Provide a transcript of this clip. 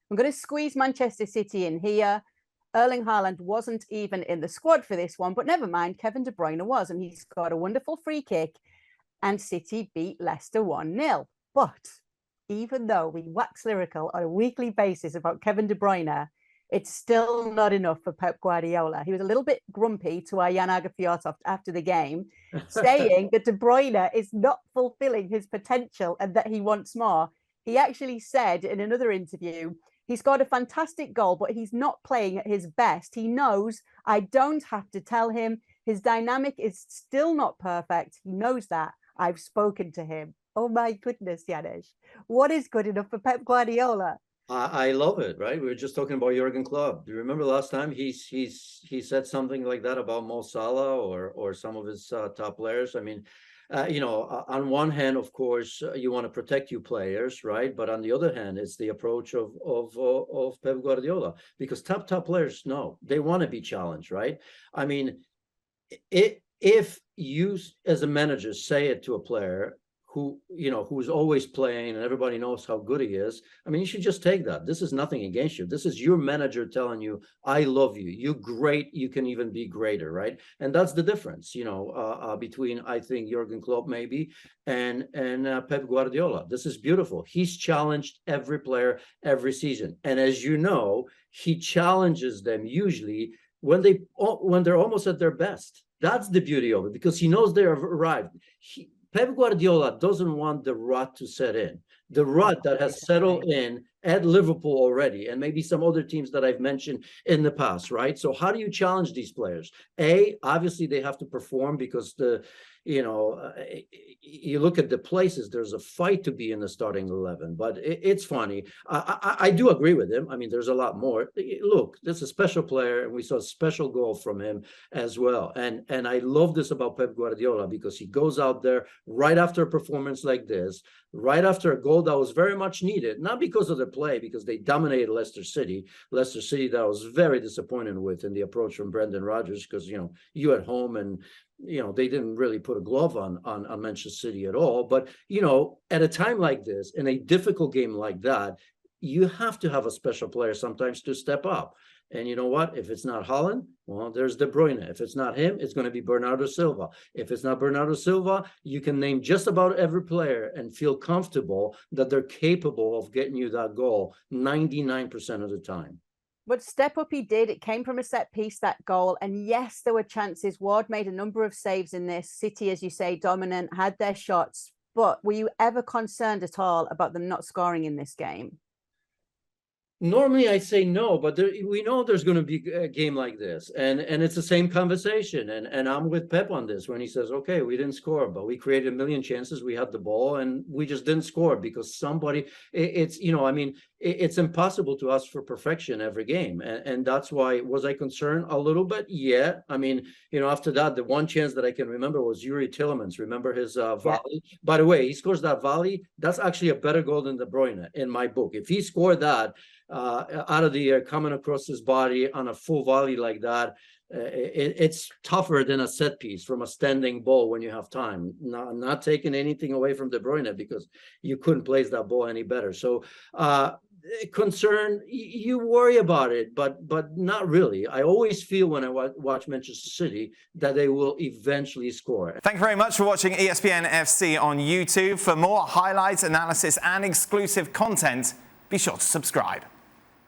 I'm going to squeeze Manchester City in here. Erling Haaland wasn't even in the squad for this one, but never mind, Kevin De Bruyne was, and he's got a wonderful free kick, and City beat Leicester 1-0. But even though we wax lyrical on a weekly basis about Kevin De Bruyne, it's still not enough for Pep Guardiola. He was a little bit grumpy to our Jan Fjørtoft after the game, saying that De Bruyne is not fulfilling his potential and that he wants more. He actually said in another interview, he scored a fantastic goal, but he's not playing at his best. He knows I don't have to tell him. His dynamic is still not perfect. He knows that. I've spoken to him. Oh my goodness, Janusz. What is good enough for Pep Guardiola? I love it, right? We were just talking about Jurgen Klopp. Do you remember last time he said something like that about Mo Salah or some of his top players? I mean, on one hand, of course, you want to protect your players, right? But on the other hand, it's the approach of Pep Guardiola, because top players know they want to be challenged, right? I mean, if you as a manager say it to a player who's always playing and everybody knows how good he is, I mean, you should just take that. This is nothing against you. This is your manager telling you, I love you. You're great. You can even be greater, right? And that's the difference, between, I think, Jurgen Klopp maybe and Pep Guardiola. This is beautiful. He's challenged every player every season. And as you know, he challenges them usually when they're almost at their best. That's the beauty of it, because he knows they have arrived. Pep Guardiola doesn't want the rut to set in. The rut that has settled in at Liverpool already, and maybe some other teams that I've mentioned in the past, right? So how do you challenge these players? Obviously they have to perform, because you look at the places, there's a fight to be in the starting 11. But it's funny. I do agree with him. I mean, there's a lot more. Look, this is a special player, and we saw a special goal from him as well. And I love this about Pep Guardiola, because he goes out there right after a performance like this, right after a goal that was very much needed, not because of the play, because they dominated Leicester City that I was very disappointed with in the approach from Brendan Rodgers, because you at home, and they didn't really put a glove on Manchester City at all. But at a time like this, in a difficult game like that, you have to have a special player sometimes to step up. And you know what? If it's not Haaland, well, there's De Bruyne. If it's not him, it's going to be Bernardo Silva. If it's not Bernardo Silva, you can name just about every player and feel comfortable that they're capable of getting you that goal 99% of the time. But step up he did. It came from a set piece, that goal. And yes, there were chances. Ward made a number of saves in this. City, as you say, dominant, had their shots. But were you ever concerned at all about them not scoring in this game? Normally I'd say no, but we know there's going to be a game like this, and it's the same conversation, and I'm with Pep on this when he says, okay, we didn't score, but we created a million chances, we had the ball, and we just didn't score because somebody, it's impossible to ask for perfection every game, and that's why. Was I concerned a little bit? Yeah. I mean, after that, the one chance that I can remember was Yuri Tillemans. Remember his volley? By the way, he scores that volley. That's actually a better goal than De Bruyne in my book. If he scored that out of the air, coming across his body on a full volley like that, it's tougher than a set piece from a standing ball when you have time. Not taking anything away from De Bruyne, because you couldn't place that ball any better. So concern, you worry about it, but not really. I always feel when I watch Manchester City that they will eventually score. Thank you very much for watching ESPN FC on YouTube. For more highlights, analysis and exclusive content, be sure to subscribe.